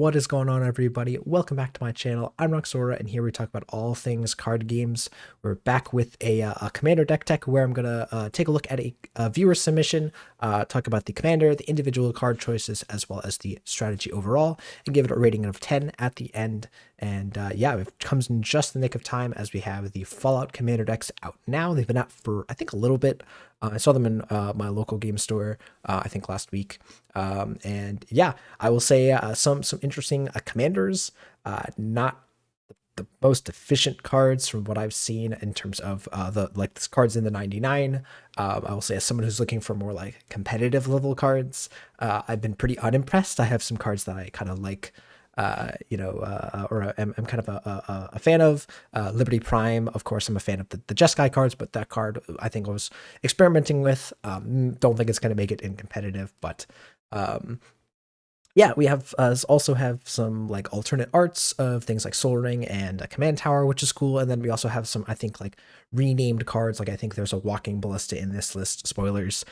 What is going on, everybody? Welcome back to my channel. I'm Roxora, and here we talk about all things card games. We're back with a Commander deck tech where I'm going to take a look at a viewer submission, talk about the Commander, the individual card choices, as well as the strategy overall, and give it a rating of 10 at the end. And yeah, it comes in just the nick of time as we have the Fallout Commander decks out now. They've been out for, I think, a little bit. I saw them in my local game store, I think last week. And yeah, I will say some interesting commanders, not the most efficient cards from what I've seen in terms of the cards in the 99. I will say, as someone who's looking for more like competitive level cards, I've been pretty unimpressed. I have some cards that I kind of like. Or I'm kind of a fan of Liberty Prime. Of course, I'm a fan of the Jeskai cards, but that card I think I was experimenting with. Don't think it's going to make it in competitive, but yeah, we have also have some like alternate arts of things like Soul Ring and a Command Tower, which is cool. And then we also have some, I think, like renamed cards. Like I think there's a Walking Ballista in this list. Spoilers.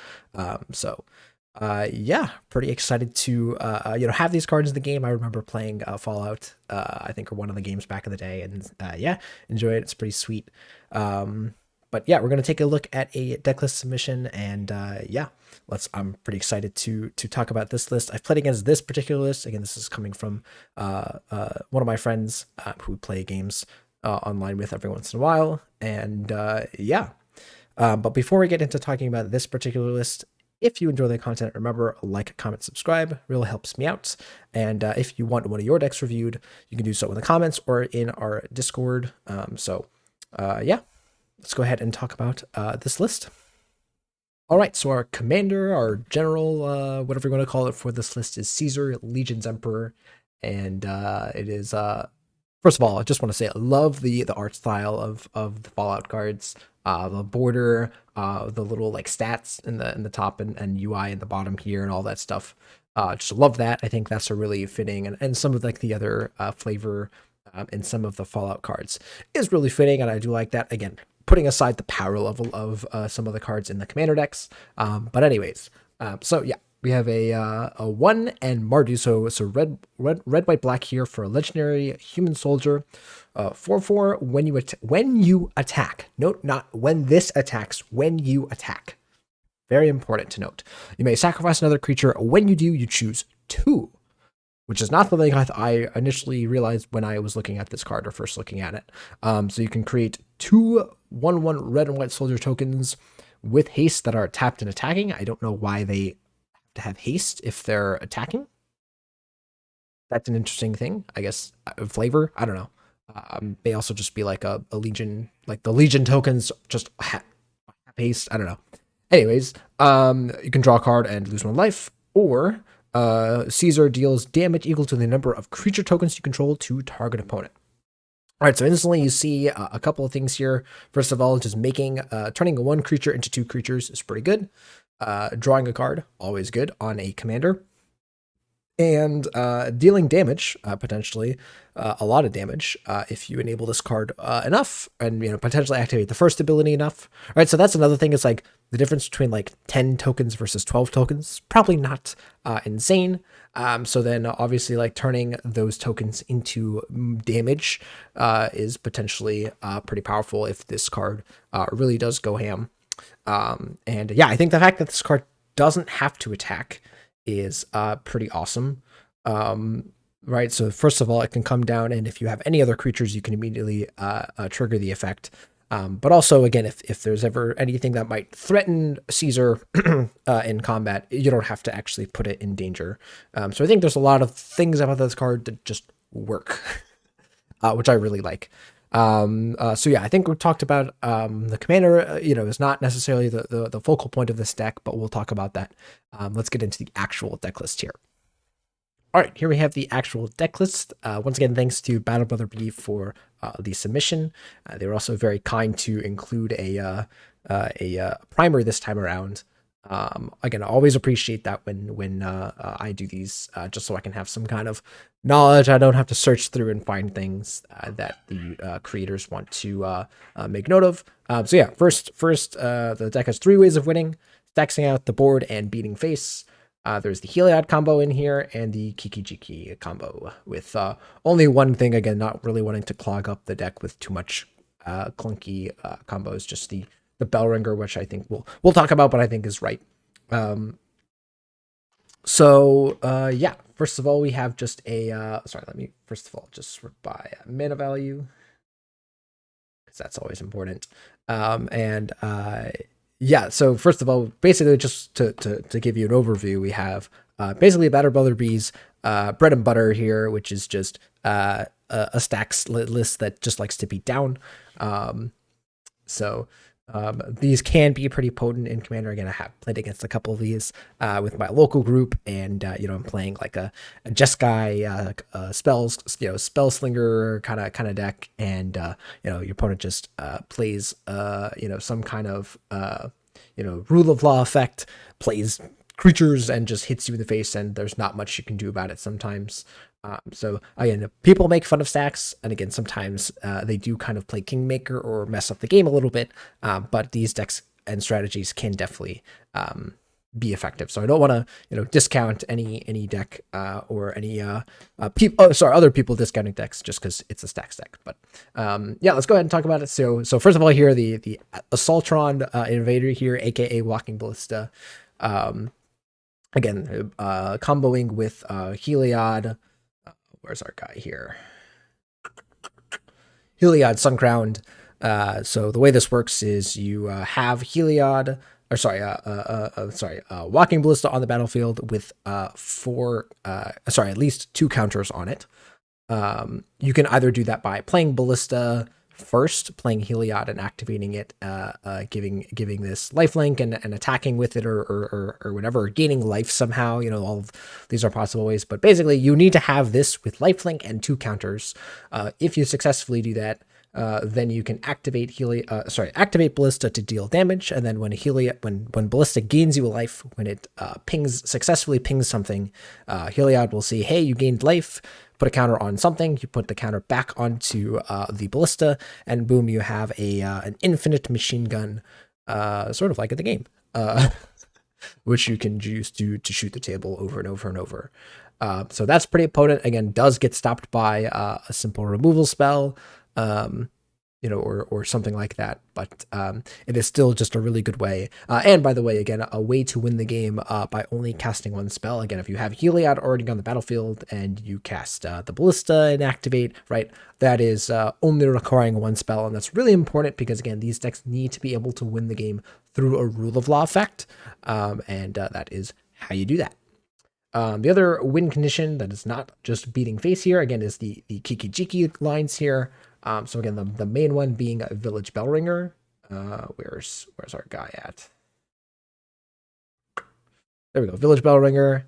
Yeah, pretty excited to have these cards in the game. I remember playing Fallout, I think, or one of the games back in the day, and yeah, enjoy it. It's pretty sweet. But yeah, we're gonna take a look at a decklist submission, and yeah, I'm pretty excited to talk about this list. I've played against this particular list. Again, this is coming from one of my friends who play games online with every once in a while, and yeah. But before we get into talking about this particular list, if you enjoy the content, remember, like, comment, subscribe, really helps me out. And if you want one of your decks reviewed, you can do so in the comments or in our Discord. Yeah, let's go ahead and talk about this list. All right, so our commander, our general, whatever you want to call it for this list, is Caesar, Legion's Emperor. And it is, first of all, I just want to say I love the art style of the Fallout cards. The border, the little like stats in the top and UI in the bottom here and all that stuff. Just love that. I think that's a really fitting, and some of like the other flavor in some of the Fallout cards is really fitting, and I do like that. Again, putting aside the power level of some of the cards in the commander decks. But anyways, so yeah. We have a 1 and Mardu, so red, white, black here for a legendary human soldier. 4/4 when you attack. Note, not when this attacks, when you attack. Very important to note. You may sacrifice another creature. When you do, you choose 2, which is not the thing I initially realized when I was looking at this card or first looking at it. So you can create 2 1/1 red and white soldier tokens with haste that are tapped and attacking. I don't know why they to have haste if they're attacking. That's an interesting thing, I guess. Flavor, I don't know. May also just be like a legion, like the legion tokens just have haste. I don't know. Anyways, you can draw a card and lose 1 life, or Caesar deals damage equal to the number of creature tokens you control to target opponent. All right, so instantly you see a couple of things here. First of all, just turning a 1 creature into 2 creatures is pretty good. Drawing a card, always good on a commander. And dealing damage, potentially a lot of damage, if you enable this card enough, and potentially activate the first ability enough. All right, so that's another thing. Is like the difference between like 10 tokens versus 12 tokens, probably not insane. So then obviously like turning those tokens into damage is potentially pretty powerful if this card really does go ham. And yeah, I think the fact that this card doesn't have to attack is pretty awesome. Right, so first of all, it can come down, and if you have any other creatures, you can immediately trigger the effect. But also, again, if there's ever anything that might threaten Caesar in combat, you don't have to actually put it in danger. So I think there's a lot of things about this card that just work, which I really like. So yeah, I think we talked about the commander, is not necessarily the focal point of this deck, but we'll talk about that. Let's get into the actual deck list here. All right, here we have the actual deck list. Once again, thanks to Battle Brother B for the submission. They were also very kind to include a primer this time around. Again, I always appreciate that when I do these, just so I can have some kind of knowledge. I don't have to search through and find things that the creators want to make note of. So yeah, first, the deck has 3 ways of winning: staxing out the board and beating face. There's the Heliod combo in here and the Kiki-Jiki combo with only one thing, again, not really wanting to clog up the deck with too much clunky combos, just the Bellringer, which I think we'll talk about, but I think is right. Yeah, first of all, we have just a, sorry, let me first of all just sort by mana value, because that's always important. Yeah, so first of all, basically just to give you an overview, we have basically Batter Brother B's bread and butter here, which is just a stacks list that just likes to beat down. These can be pretty potent in Commander. Again, I have played against a couple of these with my local group, and I'm playing like a Jeskai spells, spell slinger kind of deck, and your opponent just plays some kind of rule of law effect, plays creatures and just hits you in the face, and there's not much you can do about it sometimes. So again, people make fun of stacks, and again, sometimes they do kind of play Kingmaker or mess up the game a little bit, but these decks and strategies can definitely be effective. So I don't want to discount any deck or any other people discounting decks just because it's a stacks deck. But yeah, let's go ahead and talk about it. So first of all, here the Assaultron Invader here, aka Walking Ballista. Again, comboing with Heliod. Where's our guy here? Heliod Suncrowned. So the way this works is you have Heliod, Walking Ballista on the battlefield with at least 2 counters on it. You can either do that by playing Ballista first, playing Heliod and activating it, giving this lifelink and attacking with it or whatever, or gaining life somehow. All of these are possible ways, but basically you need to have this with lifelink and 2 counters. If you successfully do that, then you can activate Ballista to deal damage, and then when Ballista gains you a life, when it successfully pings something, Heliod will see, hey, you gained life. Put a counter on something, you put the counter back onto the Ballista, and boom, you have an infinite machine gun, sort of like in the game, which you can use to shoot the table over and over and over. So that's pretty potent. Again, does get stopped by a simple removal spell, or something like that. But it is still just a really good way. And by the way, again, a way to win the game by only casting 1 spell. Again, if you have Heliod already on the battlefield and you cast the Ballista and activate, right, that is only requiring 1 spell. And that's really important because, again, these decks need to be able to win the game through a rule of law effect. And that is how you do that. The other win condition that is not just beating face here, again, is the Kiki-Jiki lines here. So again, the main one being a Village Bellringer. Where's our guy at? There we go. Village Bellringer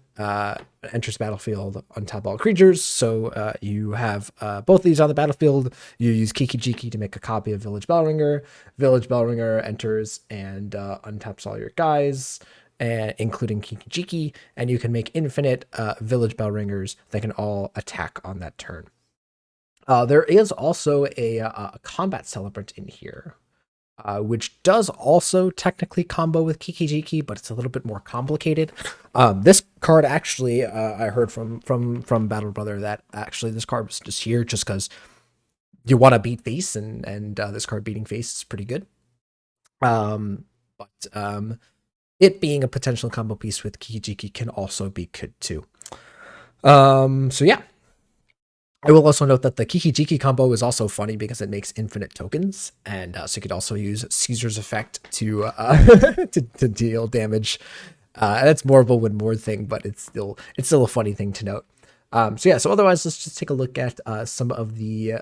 enters battlefield on top of all creatures. So you have both of these on the battlefield. You use Kiki-Jiki to make a copy of Village Bellringer. Village Bellringer enters and untaps all your guys, including Kiki-Jiki, and you can make infinite Village Bellringers that can all attack on that turn. There is also a Combat Celebrant in here, which does also technically combo with Kiki-Jiki, but it's a little bit more complicated. This card actually, I heard from Battle Brother that actually this card was just here just because you want to beat face, and this card beating face is pretty good. It being a potential combo piece with Kiki-Jiki can also be good too. So yeah. I will also note that the Kiki-Jiki combo is also funny because it makes infinite tokens, and so you could also use Caesar's effect to to deal damage. That's more of a win more thing, but it's still a funny thing to note. So otherwise, let's just take a look at some of the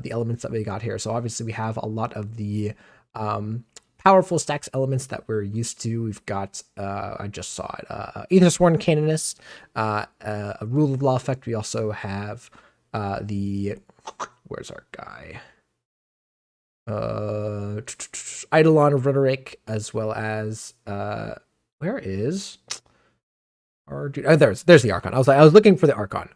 elements that we got here. So obviously we have a lot of the powerful stacks elements that we're used to. We've got, I just saw it, Aethersworn Canonist, a Rule of Law effect. We also have where's our guy? Eidolon of Rhetoric, as well as, where is our dude? Oh, there's the Archon. I was looking for the Archon.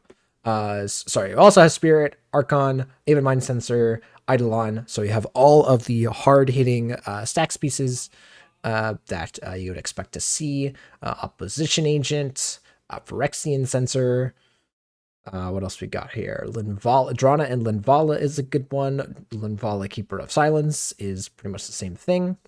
Sorry. It also has Spirit, Archon, Aven Mind Sensor, Eidolon. So you have all of the hard-hitting stacks pieces that you would expect to see. Opposition Agent, Phyrexian Sensor. What else we got here? Linvala, Drana and Linvala is a good one. Linvala, Keeper of Silence, is pretty much the same thing.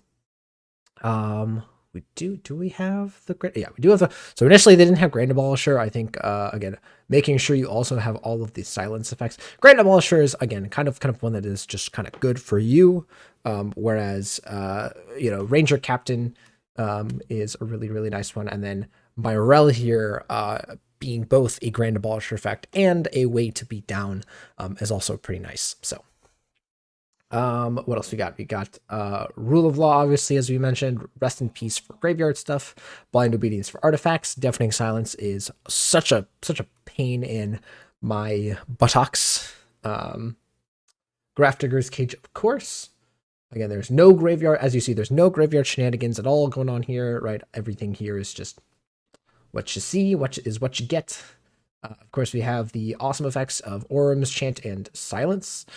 We do we have the great? Yeah, we do have the. So initially they didn't have Grand Abolisher. I think again, making sure you also have all of the silence effects. Grand Abolisher is again kind of one that is just kind of good for you. Whereas Ranger Captain is a really nice one, and then Myrel here being both a Grand Abolisher effect and a way to beat down is also pretty nice. So what else we got? We got Rule of Law, obviously, as we mentioned. Rest in Peace for graveyard stuff. Blind Obedience for artifacts. Deafening Silence is such a pain in my buttocks. Grafdigger's Cage, of course. Again, there's no graveyard, as you see, there's no graveyard shenanigans at all going on here, right? Everything here is just what you see, what you get. Of course, we have the awesome effects of Orum's Chant and Silence.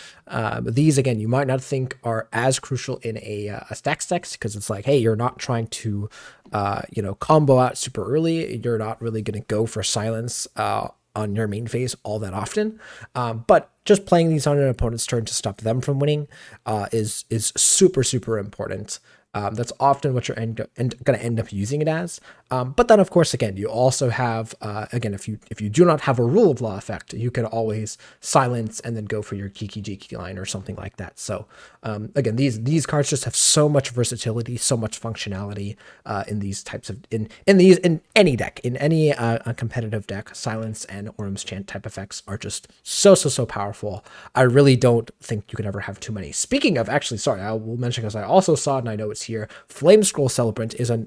These, again, you might not think are as crucial in a stacks deck because it's like, hey, you're not trying to, combo out super early. You're not really going to go for Silence on your main phase all that often. But just playing these on an opponent's turn to stop them from winning is super important. That's often what you're going to end up using it as. But then, of course, again, you also have, again, if you do not have a Rule of Law effect, you can always silence and then go for your Kiki Jiki line or something like that. So, again, these cards just have so much versatility, so much functionality in these types of in any deck, in any competitive deck. Silence and Orum's Chant type effects are just so powerful. I really don't think you can ever have too many. Speaking of, actually, sorry, I will mention because I also saw it and I know it's here. Flame Scroll Celebrant is a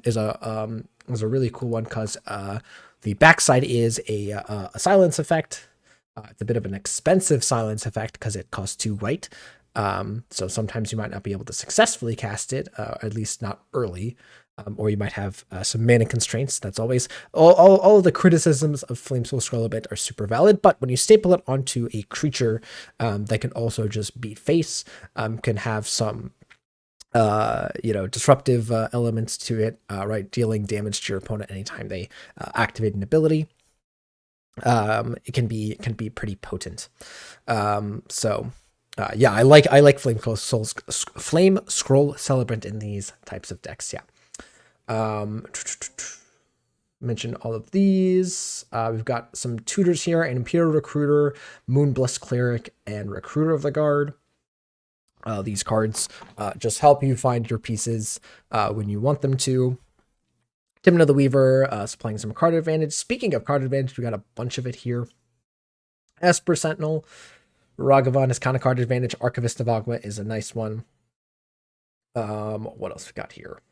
really cool one because the backside is a silence effect. It's a bit of an expensive silence effect because it costs 2 white. So sometimes you might not be able to successfully cast it, at least not early. Or you might have some mana constraints. That's always all of the criticisms of Flame Scroll Celebrant are super valid. But when you staple it onto a creature that can also just beat face, can have some disruptive elements to it, right? Dealing damage to your opponent anytime they activate an ability. It can be pretty potent. Yeah, I like Flame Scroll Celebrant in these types of decks. Yeah. Mention all of these. We've got some tutors here: an Imperial Recruiter, Moonblessed Cleric, and Recruiter of the Guard. These cards just help you find your pieces when you want them to. Timna the Weaver, supplying some card advantage. Speaking of card advantage, we got a bunch of it here. Esper Sentinel, Ragavan is kind of card advantage. Archivist of Agma is a nice one. What else we got here?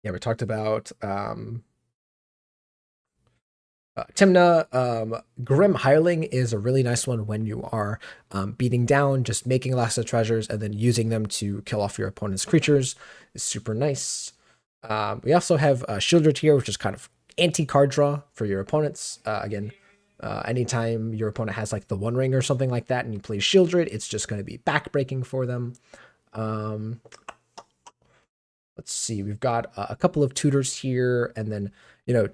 Yeah, we talked about Timna. Grim Hireling is a really nice one when you are beating down, just making lots of treasures and then using them to kill off your opponent's creatures. Is super nice. We also have Shieldred here, which is kind of anti-card draw for your opponents. Again, anytime your opponent has like the One Ring or something like that and you play Shieldred, it's just going to be backbreaking for them. Let's see, we've got a couple of tutors here, and then,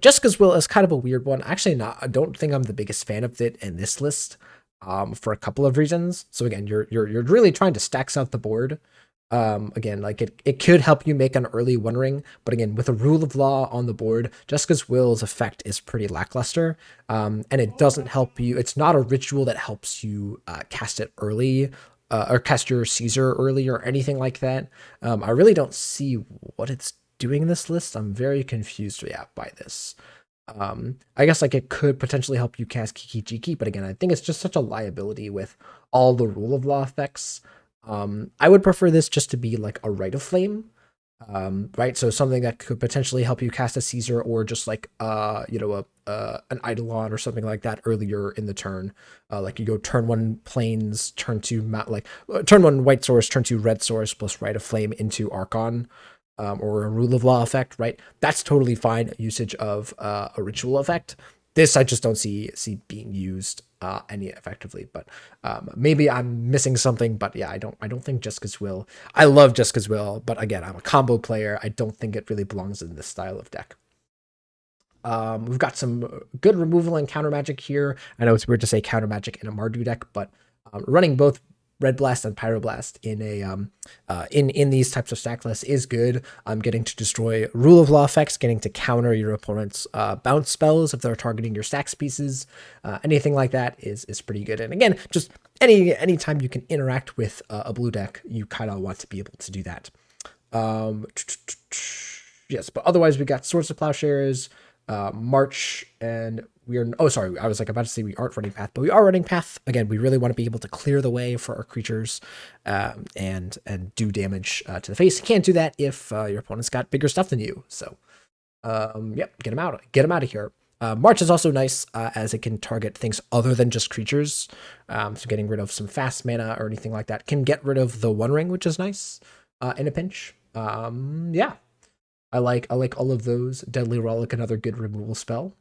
Jessica's Will is kind of a weird one. Actually, I don't think I'm the biggest fan of it in this list, for a couple of reasons. So again, you're really trying to stack out the board. Again, like it could help you make an early One Ring, but again, with a Rule of Law on the board, Jessica's Will's effect is pretty lackluster, and it doesn't help you. It's not a ritual that helps you cast it early. Or cast your Caesar early or anything like that. I really don't see what it's doing in this list. I'm very confused by this. I guess like it could potentially help you cast Kiki Jiki, but again, I think it's just such a liability with all the Rule of Law effects. I would prefer this just to be like a Rite of Flame. Right, so something that could potentially help you cast a Caesar or just like an Eidolon or something like that earlier in the turn. Like you go turn 1 plains, turn 2 turn 1 white source, turn 2 red source plus Rite of Flame into Archon, or a Rule of Law effect. Right, that's totally fine usage of a ritual effect. This I just don't see being used any effectively, but maybe I'm missing something. But yeah, I don't think Jessica's Will. I love Jessica's Will, but again, I'm a combo player. I don't think it really belongs in this style of deck. We've got some good removal and counter magic here. I know it's weird to say counter magic in a Mardu deck, but running both Red Blast and Pyroblast in a in these types of stack lists is good. Getting to destroy rule of law effects, getting to counter your opponent's bounce spells if they're targeting your stacks pieces, anything like that is pretty good. And again, just any time you can interact with a blue deck, you kind of want to be able to do that. Yes, but otherwise we got Swords of Plowshares, March, and we are, oh sorry, I was like about to say we aren't running Path, but we are running Path. Again, we really want to be able to clear the way for our creatures and do damage to the face. You can't do that if your opponent's got bigger stuff than you. So yep, get them out of here. March is also nice as it can target things other than just creatures. So getting rid of some fast mana or anything like that can get rid of the One Ring, which is nice in a pinch. Yeah, I like all of those. Deadly Relic, another good removal spell.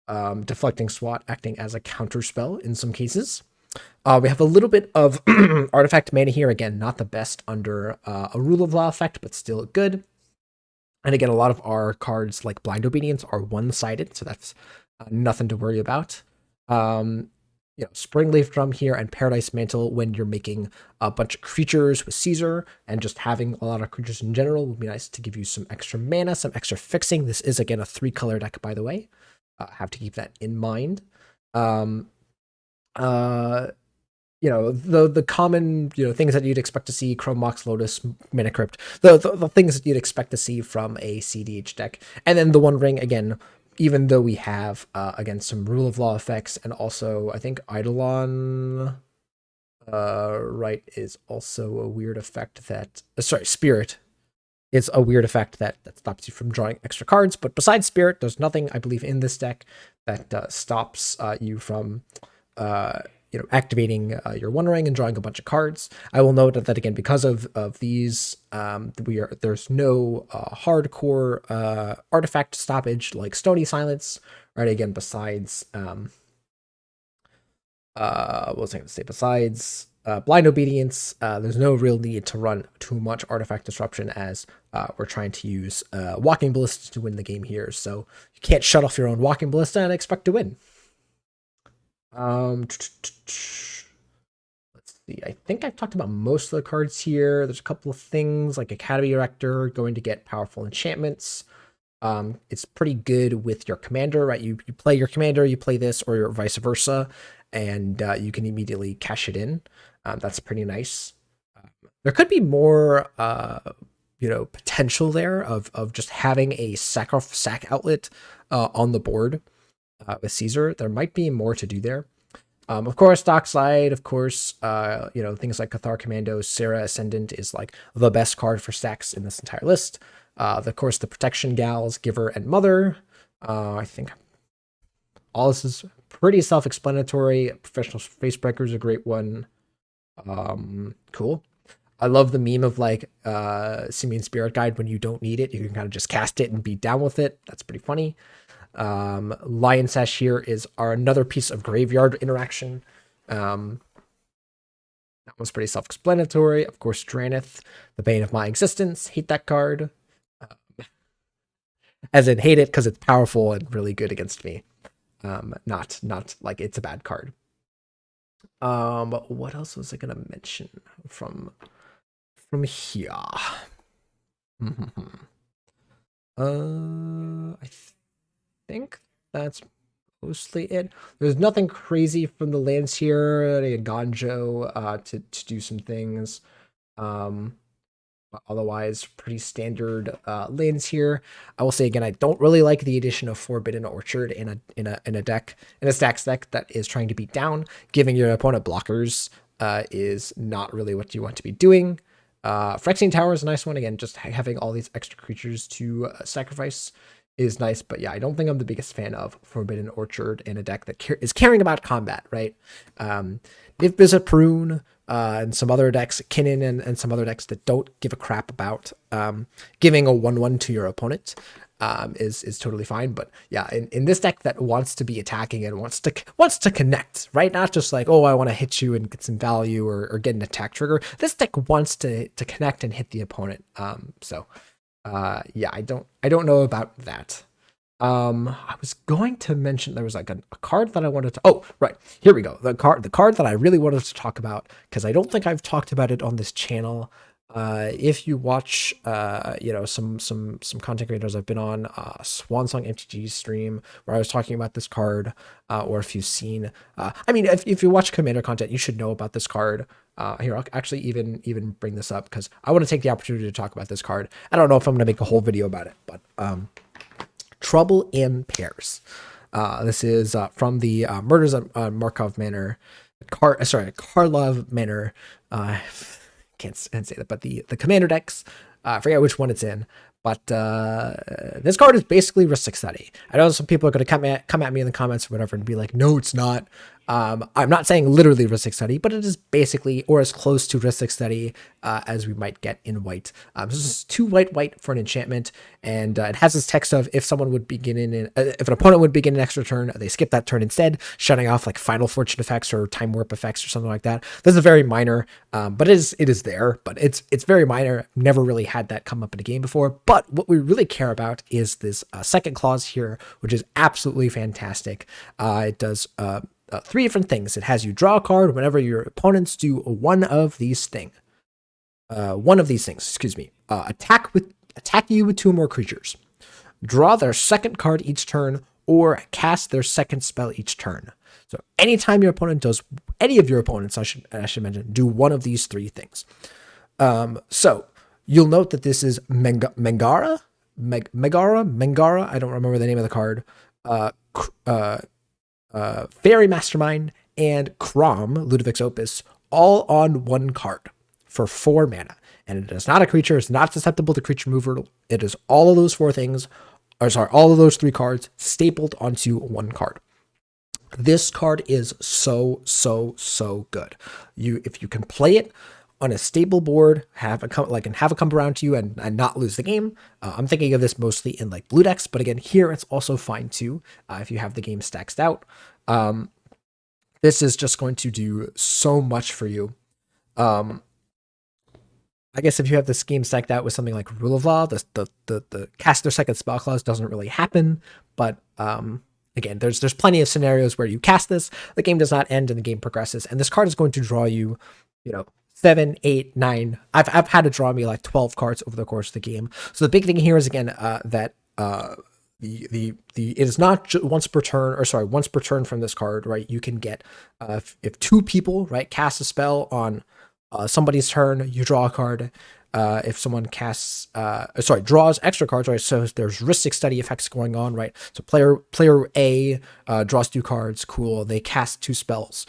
Deflecting Swat acting as a counter spell in some cases. We have a little bit of artifact mana here. Again, not the best under a Rule of Law effect, but still good. And again, a lot of our cards like Blind Obedience are one-sided, so that's nothing to worry about. Springleaf Drum here and Paradise Mantle when you're making a bunch of creatures with Caesar, and just having a lot of creatures in general would be nice to give you some extra mana, some extra fixing. This is, again, a 3-color deck, by the way. Have to keep that in mind. The common things that you'd expect to see: Chrome Mox, Lotus, Mana Crypt, the things that you'd expect to see from a cEDH deck. And then the One Ring, again, even though we have again some Rule of Law effects, and also I think Eidolon right is also a weird effect that Spirit is a weird effect that stops you from drawing extra cards. But besides Spirit, there's nothing, I believe, in this deck that stops you from activating your One Ring and drawing a bunch of cards. I will note that again, because of these, there's no hardcore artifact stoppage like Stony Silence, right? Again, besides what was I going to say? Besides Blind Obedience, there's no real need to run too much Artifact Disruption, as we're trying to use Walking Ballista to win the game here. So you can't shut off your own Walking Ballista and expect to win. Let's see. I think I've talked about most of the cards here. There's a couple of things like Academy Rector going to get powerful enchantments. It's pretty good with your commander, right? You play your commander, you play this, or vice versa, and you can immediately cash it in. That's pretty nice. There could be more, potential there of just having a sack outlet on the board with Caesar. There might be more to do there. Of course, Dockside, of course, things like Cathar Commando, Sarah Ascendant is like the best card for stacks in this entire list. Of course, the Protection Gals, Giver, and Mother. I think all this is pretty self-explanatory. Professional Facebreaker is a great one. Cool. I love the meme of like Simian Spirit Guide. When you don't need it, you can kind of just cast it and be down with it. That's pretty funny. Lion Sash here is another piece of graveyard interaction. That was pretty self-explanatory. Of course, Dranith, the bane of my existence. Hate that card. As in hate it because it's powerful and really good against me. Not like it's a bad card. But what else was I gonna mention from here? I think that's mostly it. There's nothing crazy from the lands here. A Ganjo to do some things. But otherwise, pretty standard lands here. I will say again, I don't really like the addition of Forbidden Orchard in a stacks deck that is trying to beat down. Giving your opponent blockers is not really what you want to be doing. Phyrexian Tower is a nice one. Again, just having all these extra creatures to sacrifice is nice. But yeah, I don't think I'm the biggest fan of Forbidden Orchard in a deck that is caring about combat, right? If there's a Prune, and some other decks, Kinnan and some other decks that don't give a crap about giving a 1/1 to your opponent is totally fine. But yeah, in this deck that wants to be attacking and wants to connect, right? Not just like, oh, I want to hit you and get some value or get an attack trigger. This deck wants to connect and hit the opponent. Yeah, I don't know about that. I was going to mention there was like a card that I wanted to. Oh, right. Here we go. The card that I really wanted to talk about because I don't think I've talked about it on this channel. If you watch, some content creators I've been on, Swansong MTG stream where I was talking about this card, or if you've seen, I mean, if you watch Commander content, you should know about this card. Here, I'll actually even bring this up because I want to take the opportunity to talk about this card. I don't know if I'm going to make a whole video about it, but Trouble in Pairs. This is from the Murders at Markov Manor, Karlov Manor. Can't say that, but the commander decks. I forget which one it's in, but this card is basically Ristic Study. I know some people are going to come at me in the comments or whatever and be like, no, it's not. I'm not saying literally Ristic Study, but it is basically, or as close to Ristic Study as we might get in white. This is 2 white for an enchantment, and it has this text of if someone would begin if an opponent would begin an extra turn, they skip that turn instead, shutting off like Final Fortune effects or Time Warp effects or something like that. This is very minor, but it is there, but it's very minor. Never really had that come up in a game before. But what we really care about is this second clause here, which is absolutely fantastic. It does 3 different things. It has you draw a card whenever your opponents do one of these things. Excuse me. Attack you with 2 or more creatures. Draw their second card each turn, or cast their second spell each turn. So anytime your opponent does, any of your opponents, I should mention, do one of these 3 things. So you'll note that this is Mengara. I don't remember the name of the card. Fairy Mastermind, and Crom, Ludovic's Opus, all on 1 card for 4 mana. And it is not a creature, it's not susceptible to creature removal. It is all of those 4 things, all of those 3 cards stapled onto 1 card. This card is so good. If you can play it on a stable board, have it come around to you and not lose the game. I'm thinking of this mostly in like blue decks, but again, here it's also fine too if you have the game stacked out. This is just going to do so much for you. I guess if you have this game stacked out with something like Rule of Law, the cast their second spell clause doesn't really happen, but again, there's plenty of scenarios where you cast this, the game does not end and the game progresses, and this card is going to draw you, 7, 8, 9. I've had it draw me like 12 cards over the course of the game. So the big thing here is again that it is not once per turn from this card, right? You can get if 2 people, right, cast a spell on somebody's turn, you draw a card. If someone draws extra cards, right? So there's Ristic Study effects going on, right? So player A draws 2 cards, cool. They cast 2 spells.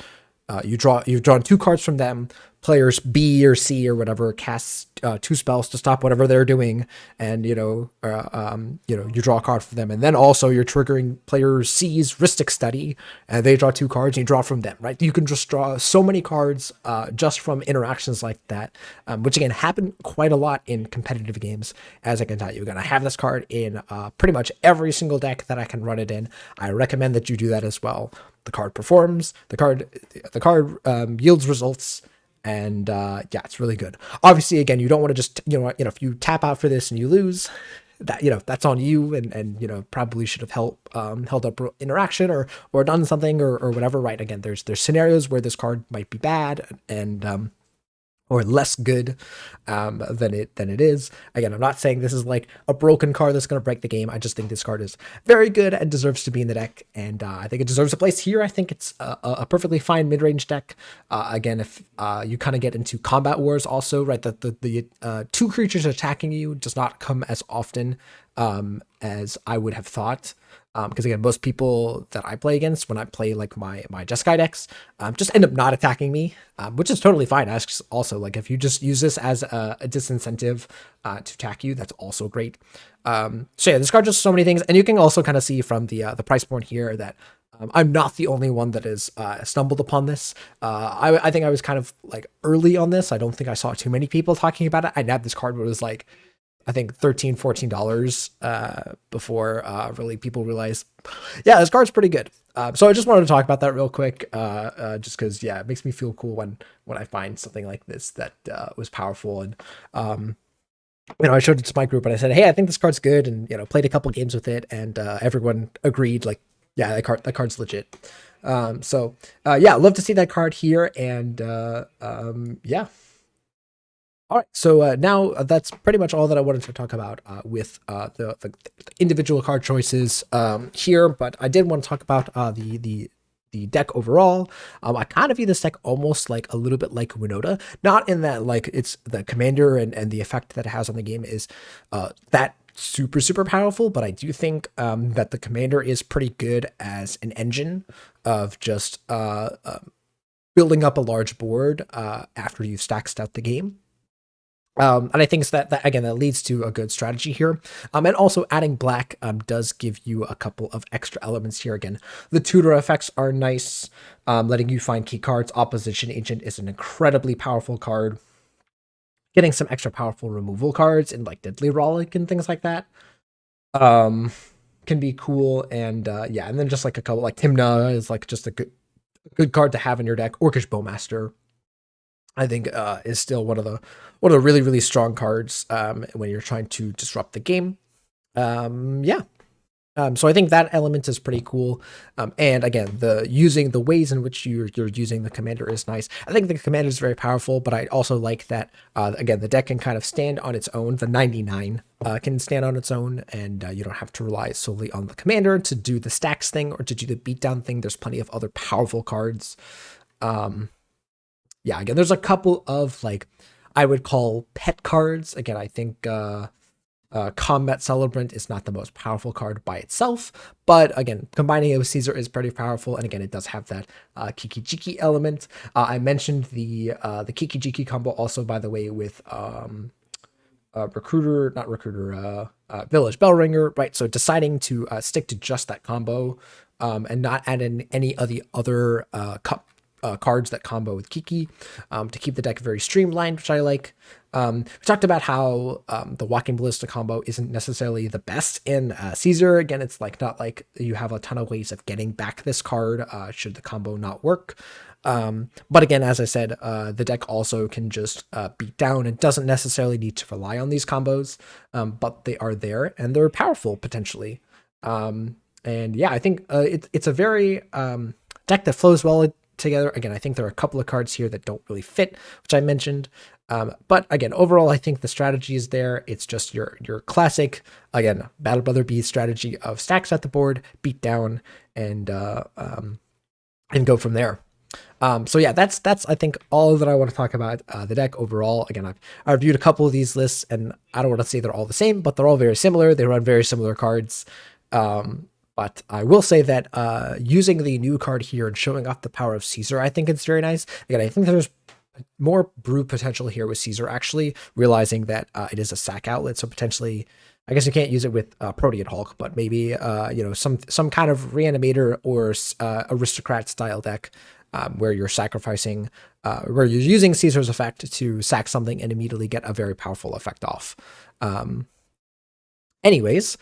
You've drawn 2 cards from them. Players B or C or whatever casts 2 spells to stop whatever they're doing, and you draw a card for them, and then also you're triggering player C's Ristic Study, and they draw 2 cards, and you draw from them. Right? You can just draw so many cards just from interactions like that, which again happen quite a lot in competitive games. As I can tell you, again, I have this card in pretty much every single deck that I can run it in. I recommend that you do that as well. The card performs. The card yields results. And it's really good. Obviously, again, you don't want to just if you tap out for this and you lose, that that's on you, and probably should have held up interaction or done something or whatever. Right? Again, there's scenarios where this card might be bad and or less good than it is. Again, I'm not saying this is like a broken card that's going to break the game. I just think this card is very good and deserves to be in the deck, and I think it deserves a place here. I think it's a perfectly fine mid-range deck. Again, if you kind of get into combat wars also, right, the 2 creatures attacking you does not come as often as I would have thought. Because again, most people that I play against when I play like my Jeskai decks just end up not attacking me, which is totally fine. Also, like if you just use this as a disincentive to attack you, that's also great. So yeah, this card does so many things, and you can also kind of see from the price point here that I'm not the only one that has stumbled upon this. I think I was kind of like early on this. I don't think I saw too many people talking about it. I nabbed this card when it was like, I think $13-14 before really people realized, yeah, this card's pretty good. So I just wanted to talk about that real quick, just because, yeah, it makes me feel cool when I find something like this that was powerful. And I showed it to my group and I said, hey, I think this card's good, and played a couple games with it, and everyone agreed, like, yeah, that card's legit. Yeah, love to see that card here, and yeah. All right, so now that's pretty much all that I wanted to talk about with the individual card choices here. But I did want to talk about the deck overall. I kind of view this deck almost like a little bit like Winota, not in that like it's the commander and the effect that it has on the game is that super powerful, but I do think that the commander is pretty good as an engine of just building up a large board after you've stacked out the game. And I think that again, that leads to a good strategy here. And also adding black does give you a couple of extra elements here. Again, the tutor effects are nice, letting you find key cards. Opposition Agent is an incredibly powerful card. Getting some extra powerful removal cards in like Deadly Rollick and things like that can be cool. And yeah, and then just like a couple, like Timna is like just a good card to have in your deck. Orcish Bowmaster, I think, is still one of the really strong cards when you're trying to disrupt the game. Yeah. So I think that element is pretty cool. And again, the ways in which you're using the commander is nice. I think the commander is very powerful, but I also like that again, the deck can kind of stand on its own. The 99 can stand on its own, and you don't have to rely solely on the commander to do the stacks thing or to do the beatdown thing. There's plenty of other powerful cards. Yeah, again, there's a couple of like I would call pet cards. Again, I think Combat Celebrant is not the most powerful card by itself, but again, combining it with Caesar is pretty powerful. And again, it does have that Kiki Jiki element. I mentioned the Kiki Jiki combo also, by the way, with Village Bellringer, right? So deciding to stick to just that combo and not add in any of the other cards that combo with Kiki to keep the deck very streamlined, which I like. We talked about how the Walking Ballista combo isn't necessarily the best in Caesar. Again, it's like not like you have a ton of ways of getting back this card should the combo not work. But again, as I said, the deck also can just beat down and doesn't necessarily need to rely on these combos, but they are there and they're powerful potentially. And yeah, I think it's a very deck that flows well together. Again, I think there are a couple of cards here that don't really fit, which I mentioned. But again, overall, I think the strategy is there. It's just your classic, again, Battle Brother B strategy of stacks at the board, beat down, and go from there. So yeah, that's I think all that I want to talk about the deck overall. Again, I reviewed a couple of these lists, and I don't want to say they're all the same, but they're all very similar. They run very similar cards. But I will say that using the new card here and showing off the power of Caesar, I think it's very nice. Again, I think there's more brew potential here with Caesar, actually, realizing that it is a sack outlet. So potentially, I guess you can't use it with Protean Hulk, but maybe some kind of Reanimator or Aristocrat style deck where you're sacrificing, where you're using Caesar's effect to sack something and immediately get a very powerful effect off. Anyways,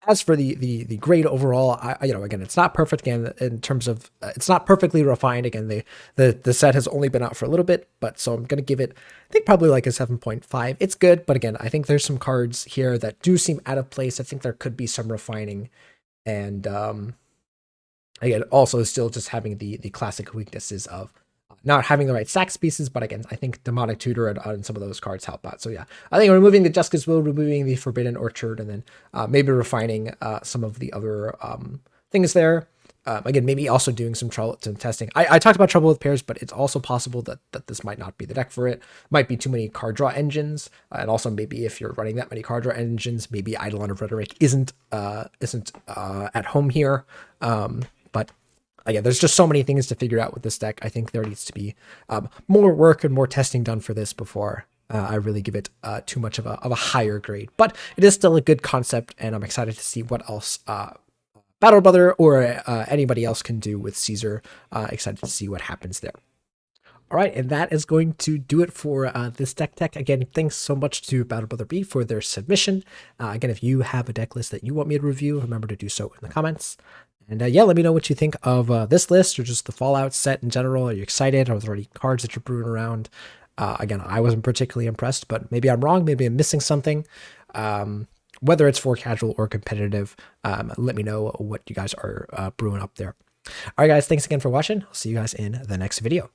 as for the grade overall, again, it's not perfect again in terms of it's not perfectly refined. Again, the set has only been out for a little bit, but so I'm gonna give it, I think, probably like a 7.5. It's good, but again, I think there's some cards here that do seem out of place. I think there could be some refining, and again, also still just having the classic weaknesses of not having the right stacks pieces, but again, I think Demonic Tutor and some of those cards help out. So yeah, I think removing the Justice Will, removing the Forbidden Orchard, and then maybe refining some of the other things there. Again, maybe also doing some testing. I talked about trouble with pairs, but it's also possible that this might not be the deck for it. Might be too many card draw engines, and also maybe if you're running that many card draw engines, maybe Eidolon of Rhetoric isn't at home here. But again, there's just so many things to figure out with this deck. I think there needs to be more work and more testing done for this before I really give it too much of a higher grade. But it is still a good concept, and I'm excited to see what else Battle Brother or anybody else can do with Caesar. Excited to see what happens there. All right, and that is going to do it for this deck tech. Again, thanks so much to Battle Brother B for their submission. Again, if you have a deck list that you want me to review, remember to do so in the comments. And yeah, let me know what you think of this list or just the Fallout set in general. Are you excited? Are there any cards that you're brewing around? Again, I wasn't particularly impressed, but maybe I'm wrong. Maybe I'm missing something. Whether it's for casual or competitive, let me know what you guys are brewing up there. All right, guys, thanks again for watching. I'll see you guys in the next video.